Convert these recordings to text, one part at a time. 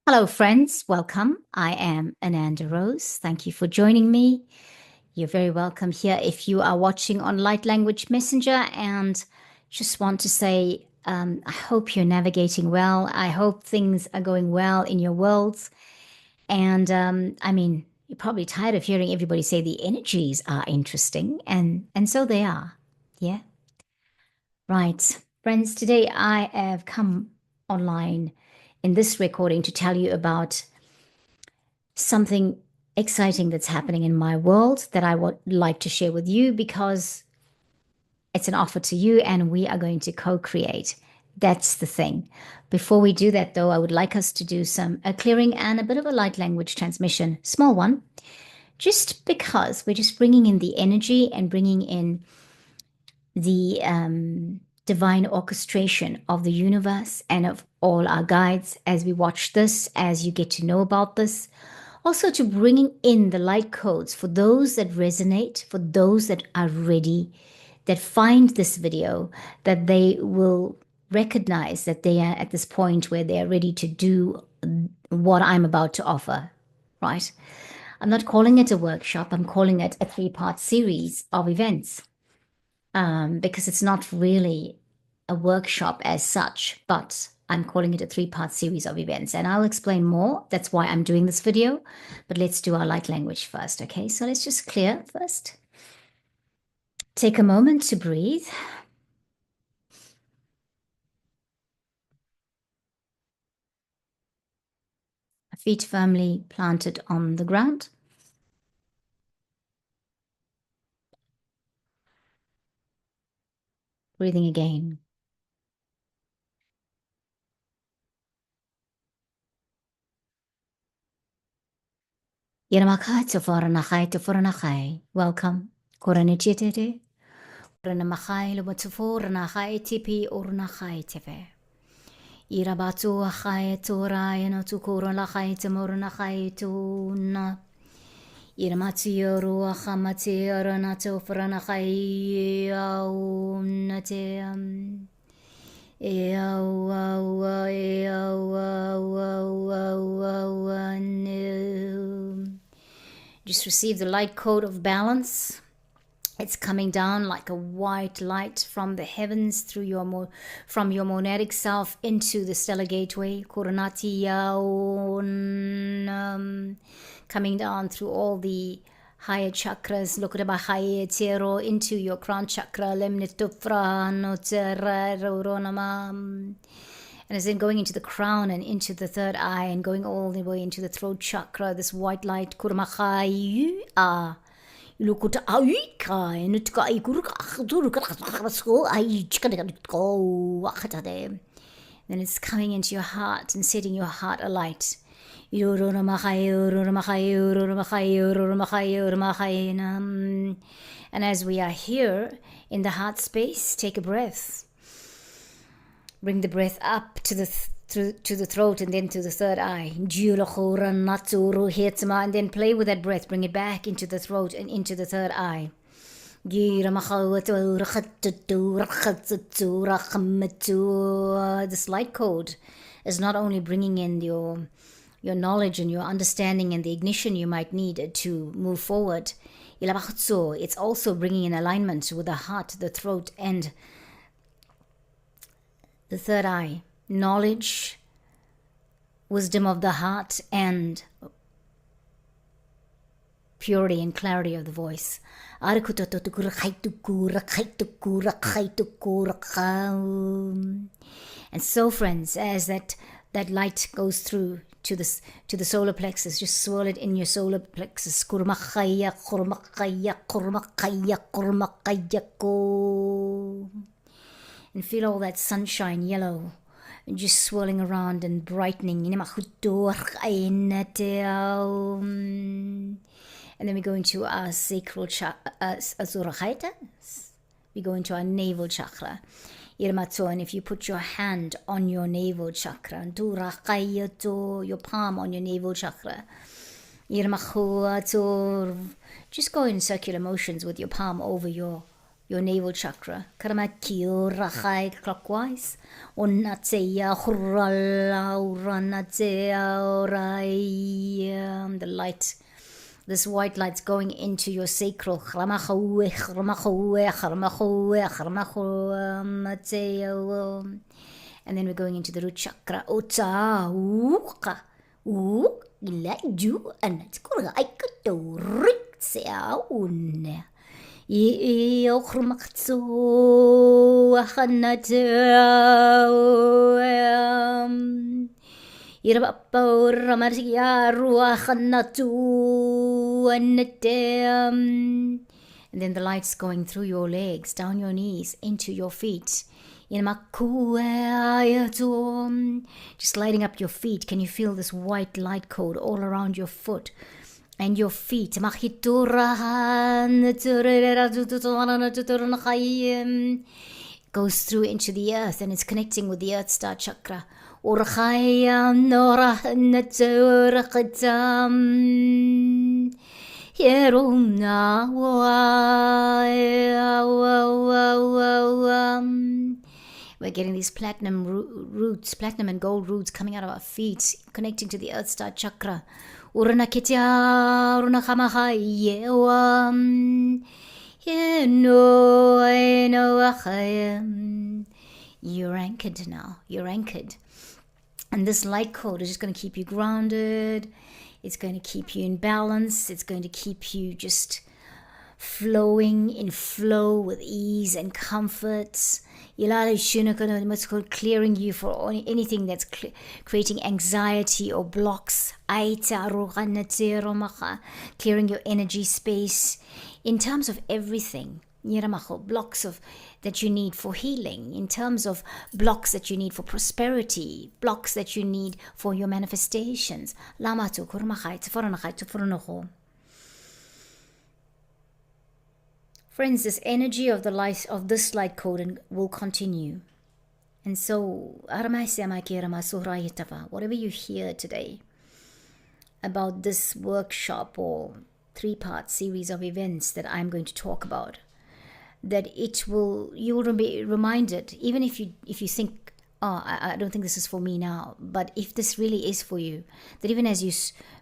Hello, friends. Welcome. I am Ananda Rose. Thank you for joining me. You're very welcome here if you are watching on Light Language Messenger. And just want to say, I hope you're navigating well. I hope things are going well in your worlds. And you're probably tired of hearing everybody say the energies are interesting, and so they are. Yeah. Right. Friends, today I have come online in this recording to tell you about something exciting that's happening in my world that I would like to share with you because it's an offer to you and we are going to co-create. That's the thing. Before we do that, though, I would like us to do a clearing and a bit of a light language transmission, small one, just because we're just bringing in the energy and bringing in the divine orchestration of the universe and of all our guides as we watch this, as you get to know about this. Also, to bringing in the light codes for those that resonate, for those that are ready, that find this video, that they will recognize that they are at this point where they are ready to do what I'm about to offer, right? I'm not calling it a workshop, I'm calling it a 3-part series of events because it's not really a workshop as such, but I'm calling it a 3-part series of events. And I'll explain more. That's why I'm doing this video. But let's do our light language first, okay? So let's just clear first. Take a moment to breathe. Feet firmly planted on the ground. Breathing again. Welcome. Koranechitete. Koranamachai lubatsufornachai tipi ornachai tefe. Irabatu achai torai no tukuro lachai temornachai tuna. Iramatsu yoru achamati aranato franachai yaunate. Just receive the light code of balance. It's coming down like a white light from the heavens through from your monadic self into the stellar gateway. Kuranati yaon, coming down through all the higher chakras. Lokurabahaye tero into your crown chakra. Lemnitufra notera roronamam. And as then going into the crown and into the third eye and going all the way into the throat chakra, this white light, kurmachai ah. Then it's coming into your heart and setting your heart alight. And as we are here in the heart space, take a breath. Bring the breath up to the throat and then to the third eye. And then play with that breath. Bring it back into the throat and into the third eye. This light code is not only bringing in your knowledge and your understanding and the ignition you might need to move forward. It's also bringing in alignment with the heart, the throat, and the third eye. Knowledge, wisdom of the heart, and purity and clarity of the voice. And so, friends, as that light goes through to the solar plexus, just swirl it in your solar plexus. And feel all that sunshine, yellow, and just swirling around and brightening. And then we go into our sacral chakra. We go into our navel chakra. And if you put your hand on your navel chakra, your palm on your navel chakra, just go in circular motions with your palm over your your navel chakra. Karamakio rachai clockwise. Onatea hurala uranatea orai. The light, this white light's going into your sacral. And then we're going into the root chakra. Ota uka uk ilaju anatkura aikato rik sea un. Yochrumakzu achanatu Irabappo Ramaria Ruachanatu and then the light's going through your legs, down your knees, into your feet. Just lighting up your feet. Can you feel this white light code all around your foot and your feet? Goes through into the earth and it's connecting with the Earth Star Chakra. We're getting these platinum roots, platinum and gold roots coming out of our feet, connecting to the Earth Star Chakra. You're anchored now. You're anchored. And this light code is just going to keep you grounded. It's going to keep you in balance. It's going to keep you just flowing in flow with ease and comfort. Clearing you for anything that's creating anxiety or blocks. Clearing your energy space in terms of everything. Blocks of that you need for healing, in terms of blocks that you need for prosperity, blocks that you need for your manifestations. Friends, this energy of the light of this light code will continue. And so, whatever you hear today about this workshop or 3-part series of events that I'm going to talk about, that you will be reminded, even if you think, oh, I don't think this is for me now, but if this really is for you, that even as you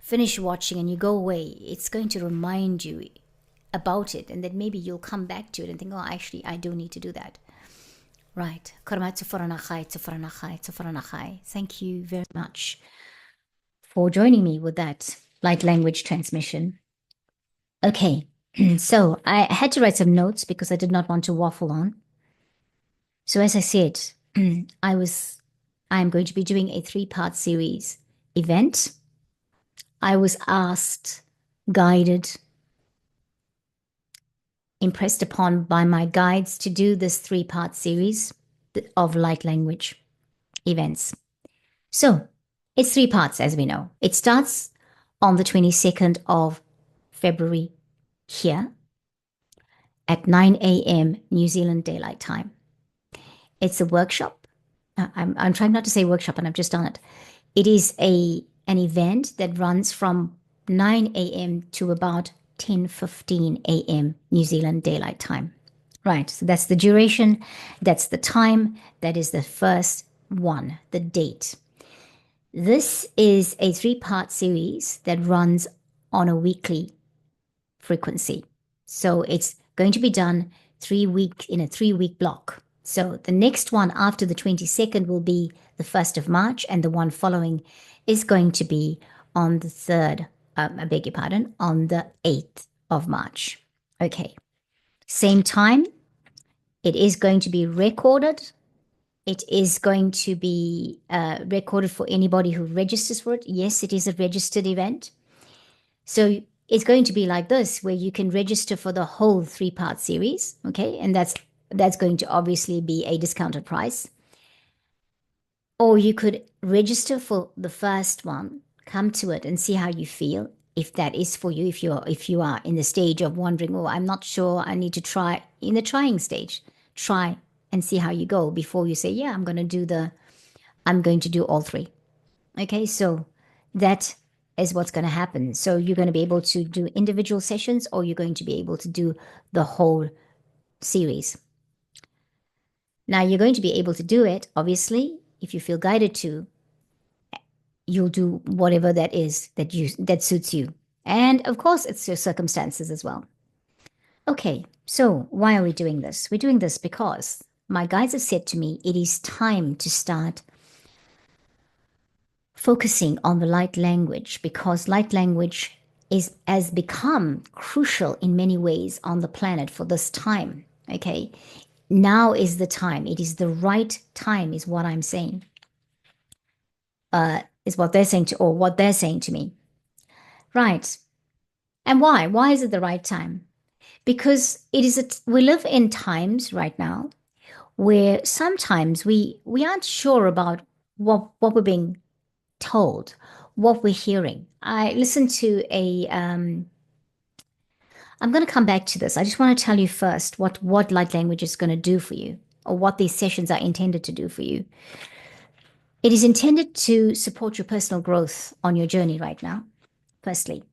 finish watching and you go away, it's going to remind you about it, and that maybe you'll come back to it and think, oh, actually, I do need to do that. Right. Thank you very much for joining me with that light language transmission. Okay. So I had to write some notes because I did not want to waffle on. So as I said, I'm going to be doing a 3-part series event. I was asked, guided, impressed upon by my guides to do this 3-part series of light language events. So it's 3 parts, as we know. It starts on the 22nd of February here at 9 a.m. New Zealand Daylight Time. It's a workshop. I'm trying not to say workshop, and I've just done it. It is an event that runs from 9 a.m. to about 10:15 a.m. New Zealand Daylight Time. Right, so that's the duration, that's the time, that is the first one, the date. This is a 3-part series that runs on a weekly frequency. So it's going to be done in a 3-week block. So the next one after the 22nd will be the 1st of March, and the one following is going to be on the 3rd, on the 8th of March. Okay. Same time. It is going to be recorded. It is going to be recorded for anybody who registers for it. Yes, it is a registered event. So it's going to be like this, where you can register for the whole 3-part series, okay? And that's going to obviously be a discounted price. Or you could register for the first one, come to it and see how you feel, if that is for you, if you are in the stage of wondering, oh, I'm not sure, I need to try, in the trying stage, try and see how you go before you say, yeah, I'm going to do all 3. Okay, so that is what's going to happen. So you're going to be able to do individual sessions, or you're going to be able to do the whole series. Now, you're going to be able to do it, obviously, if you feel guided to. You'll do whatever that is that suits you. And of course, it's your circumstances as well. Okay, so why are we doing this? We're doing this because my guides have said to me it is time to start focusing on the light language, because light language has become crucial in many ways on the planet for this time. Okay, now is the time. It is the right time, is what I'm saying. Is what they're saying or what they're saying to me. Right. And why? Why is it the right time? Because we live in times right now where sometimes we aren't sure about what we're being told, what we're hearing. I listened to I'm going to come back to this. I just want to tell you first what light language is going to do for you, or what these sessions are intended to do for you. It is intended to support your personal growth on your journey right now, firstly.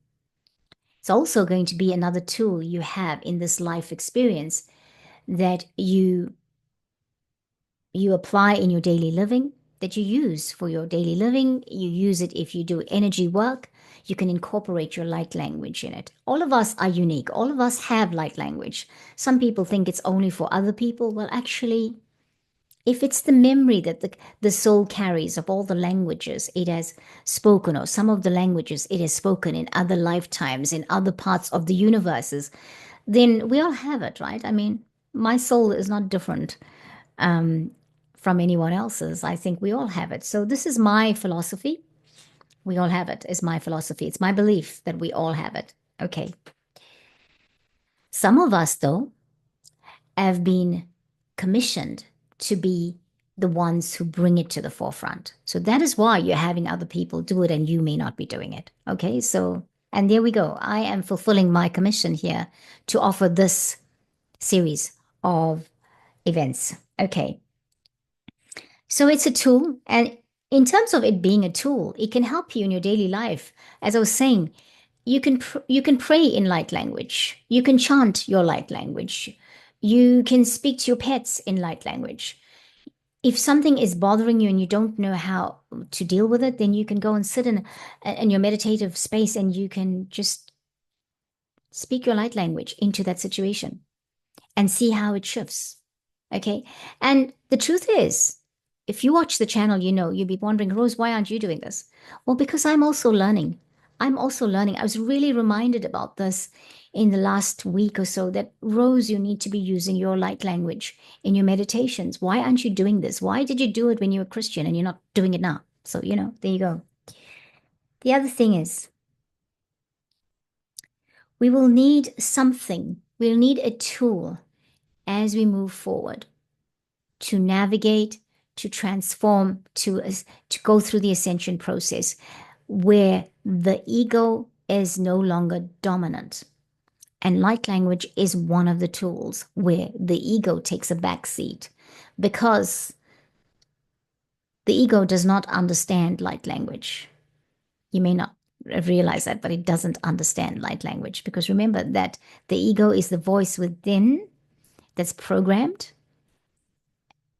It's also going to be another tool you have in this life experience that you apply in your daily living, that you use for your daily living. You use it if you do energy work. You can incorporate your light language in it. All of us are unique. All of us have light language. Some people think it's only for other people. Well, actually, if it's the memory that the soul carries of all the languages it has spoken, or some of the languages it has spoken in other lifetimes, in other parts of the universes, then we all have it, right? I mean, my soul is not different from anyone else's. I think we all have it. So this is my philosophy. We all have it, is my philosophy. It's my belief that we all have it. Okay. Some of us, though, have been commissioned to be the ones who bring it to the forefront. So that is why you're having other people do it and you may not be doing it. Okay. So, and there we go. I am fulfilling my commission here to offer this series of events. Okay. So it's a tool. And in terms of it being a tool, it can help you in your daily life. As I was saying, you can pray in light language. You can chant your light language. You can speak to your pets in light language. If something is bothering you and you don't know how to deal with it, then you can go and sit in your meditative space and you can just speak your light language into that situation and see how it shifts. Okay. And the truth is, if you watch the channel, you know, you'd be wondering, Rose, why aren't you doing this? Well, because I'm also learning. I'm also learning. I was really reminded about this in the last week or so, that Rose, you need to be using your light language in your meditations. Why aren't you doing this? Why did you do it when you were Christian and you're not doing it now? So, you know, there you go. The other thing is, we will need something. We'll need a tool as we move forward to navigate, to transform, to go through the ascension process where the ego is no longer dominant. And light language is one of the tools where the ego takes a back seat, because the ego does not understand light language. You may not realize that, but it doesn't understand light language, because remember that the ego is the voice within that's programmed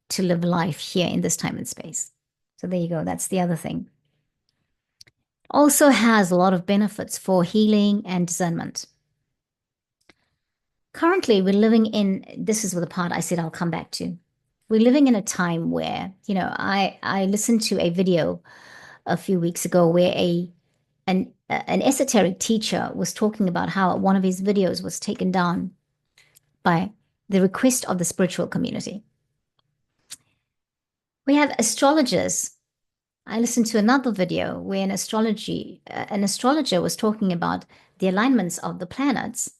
to live life here in this time and space. So there you go. That's the other thing. Also has a lot of benefits for healing and discernment. Currently, we're living in, this is the part I said I'll come back to. We're living in a time where, you know, I listened to a video a few weeks ago where an esoteric teacher was talking about how one of his videos was taken down by the request of the spiritual community. We have astrologers. I listened to another video where an astrologer was talking about the alignments of the planets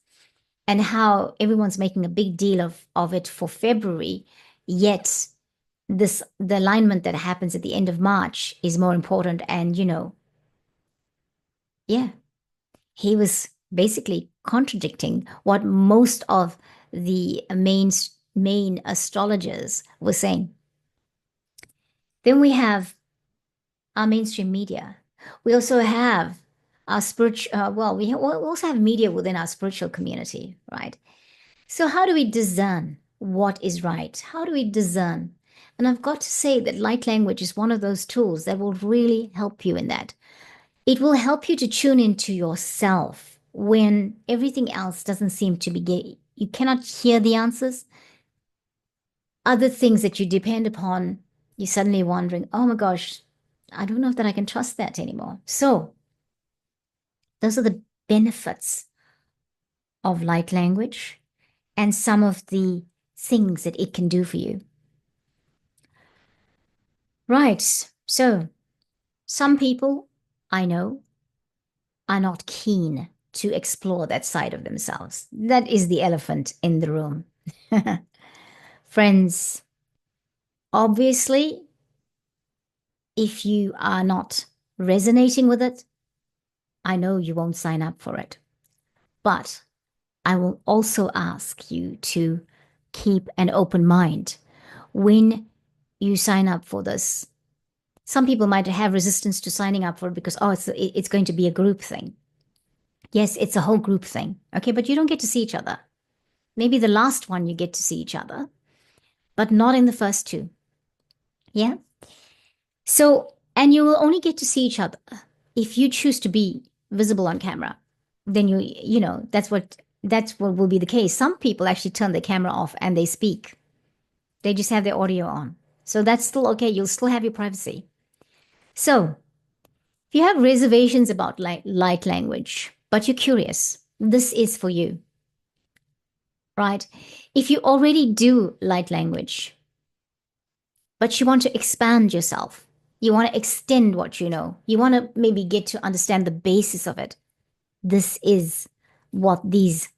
and how everyone's making a big deal of it for February, yet the alignment that happens at the end of March is more important. And, you know, yeah, he was basically contradicting what most of the main astrologers were saying. Then we have our mainstream media. We also have our spiritual, we also have media within our spiritual community, right? So, how do we discern what is right? How do we discern? And I've got to say that light language is one of those tools that will really help you in that. It will help you to tune into yourself when everything else doesn't seem to be, you cannot hear the answers. Other things that you depend upon, you're suddenly wondering, oh my gosh, I don't know that I can trust that anymore. So, those are the benefits of light language and some of the things that it can do for you. Right. So, some people I know are not keen to explore that side of themselves. That is the elephant in the room. Friends, obviously, if you are not resonating with it, I know you won't sign up for it. But I will also ask you to keep an open mind when you sign up for this. Some people might have resistance to signing up for it because, oh, it's going to be a group thing. Yes, it's a whole group thing. Okay, but you don't get to see each other. Maybe the last one you get to see each other, but not in the first two. Yeah. So, and you will only get to see each other if you choose to be visible on camera. Then that's what will be the case. Some people actually turn their camera off and they speak. They just have their audio on. So that's still okay. You'll still have your privacy. So, if you have reservations about light language, but you're curious, this is for you, right? If you already do light language, but you want to expand yourself, you want to extend what you know, you want to maybe get to understand the basis of it, this is what these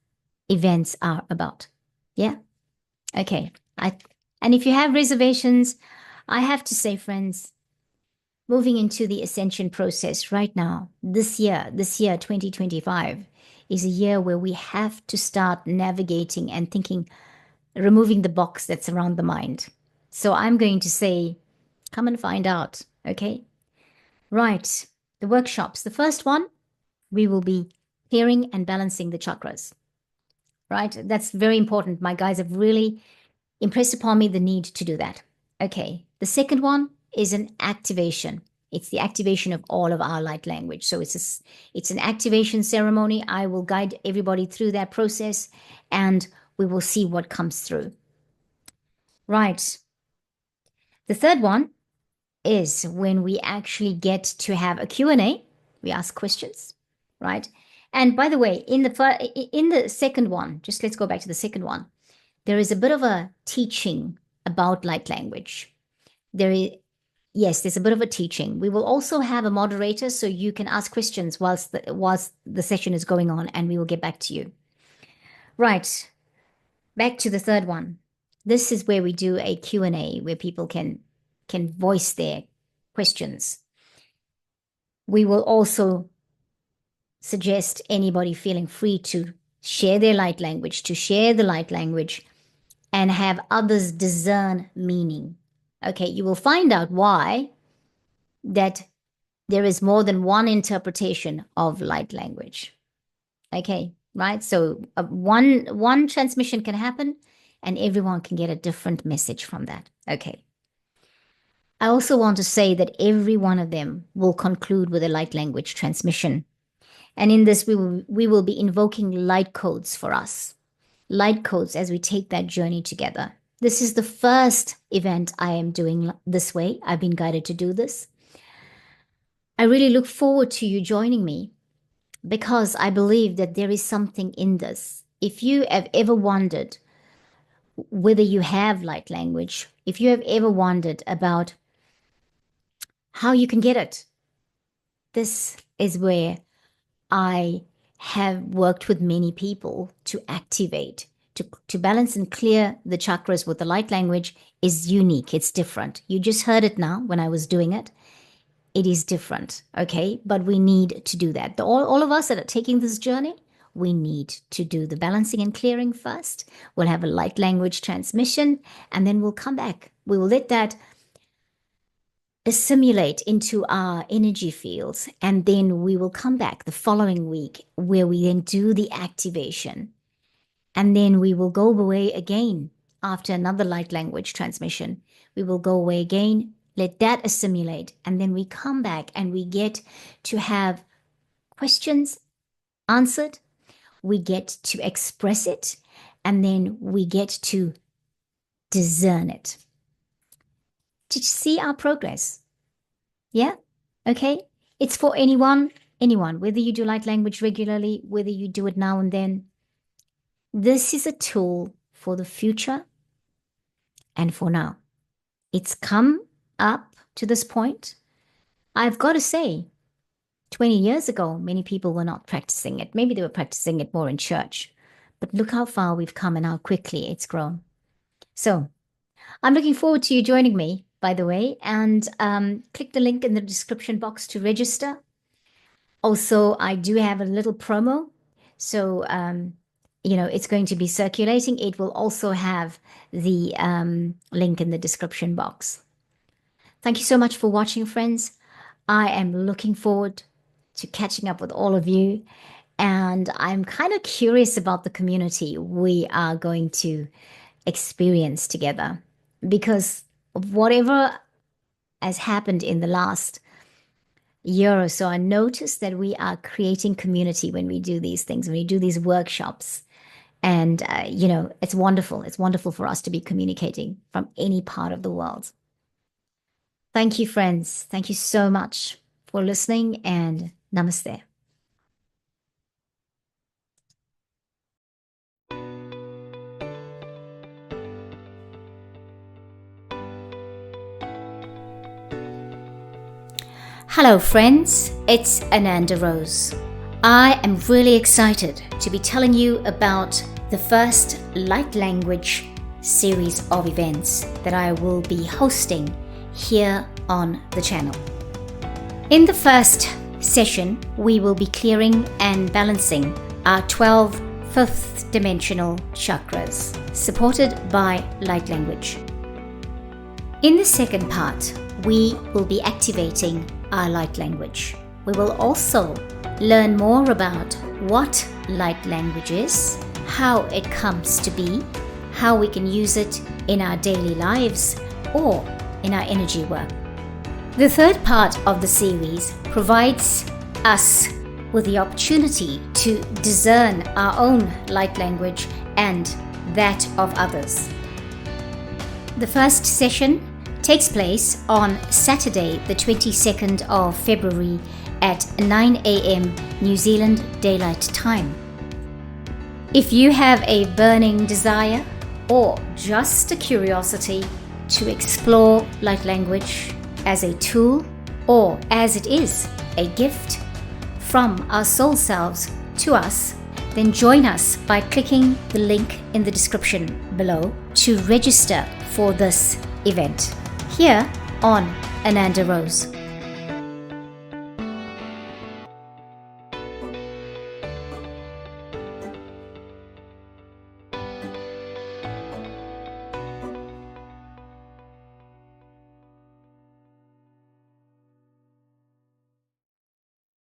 events are about. Yeah? Okay. And if you have reservations, I have to say, friends, moving into the ascension process right now, this year, 2025, is a year where we have to start navigating and thinking, removing the box that's around the mind. So I'm going to say, come and find out. Okay. Right. The workshops. The first one, we will be clearing and balancing the chakras. Right. That's very important. My guys have really impressed upon me the need to do that. Okay. The second one is an activation. It's the activation of all of our light language. So it's an activation ceremony. I will guide everybody through that process and we will see what comes through. Right. The third one is when we actually get to have a Q&A. We ask questions, right? And by the way, in the second one, just let's go back to the second one. There is a bit of a teaching about light language. Yes, there's a bit of a teaching. We will also have a moderator so you can ask questions whilst the session is going on, and we will get back to you. Right. Back to the third one. This is where we do a Q&A where people can voice their questions. We will also suggest anybody feeling free to share their light language, to share the light language and have others discern meaning. Okay, you will find out why that there is more than one interpretation of light language. Okay, right? So one transmission can happen and everyone can get a different message from that. Okay. I also want to say that every one of them will conclude with a light language transmission. And in this, we will be invoking light codes for us. Light codes as we take that journey together. This is the first event I am doing this way. I've been guided to do this. I really look forward to you joining me because I believe that there is something in this. If you have ever wondered whether you have light language, if you have ever wondered about how you can get it, this is where I have worked with many people to activate, to balance and clear the chakras with the light language is unique. It's different. You just heard it now when I was doing it. It is different, okay? But we need to do that. All of us that are taking this journey, we need to do the balancing and clearing first. We'll have a light language transmission, and then we'll come back. We will let that assimilate into our energy fields, and then we will come back the following week where we then do the activation. And then we will go away again after another light language transmission. We will go away again, let that assimilate, and then we come back and we get to have questions answered. We get to express it, and then we get to discern it. Did you see our progress? Yeah? Okay? It's for anyone, whether you do light language regularly, whether you do it now and then. This is a tool for the future and for now. It's come up to this point. I've got to say, 20 years ago, many people were not practicing it. Maybe they were practicing it more in church. But look how far we've come and how quickly it's grown. So I'm looking forward to you joining me, by the way, and click the link in the description box to register. Also, I do have a little promo. So, it's going to be circulating. It will also have the link in the description box. Thank you so much for watching, friends. I am looking forward to catching up with all of you. And I'm kind of curious about the community we are going to experience together, because of whatever has happened in the last year or so, I noticed that we are creating community when we do these things, when we do these workshops. And, it's wonderful. It's wonderful for us to be communicating from any part of the world. Thank you, friends. Thank you so much for listening, and namaste. Hello, friends. It's Ananda Rose. I am really excited to be telling you about the first light language series of events that I will be hosting here on the channel. In the first session, we will be clearing and balancing our 12 fifth dimensional chakras, supported by light language. In the second part, we will be activating our light language. We will also learn more about what light language is, how it comes to be, how we can use it in our daily lives or in our energy work. The third part of the series provides us with the opportunity to discern our own light language and that of others. The first session takes place on Saturday, the 22nd of February at 9 a.m. New Zealand Daylight Time. If you have a burning desire or just a curiosity to explore light language as a tool or as it is a gift from our soul selves to us, then join us by clicking the link in the description below to register for this event here on Ananda Rose.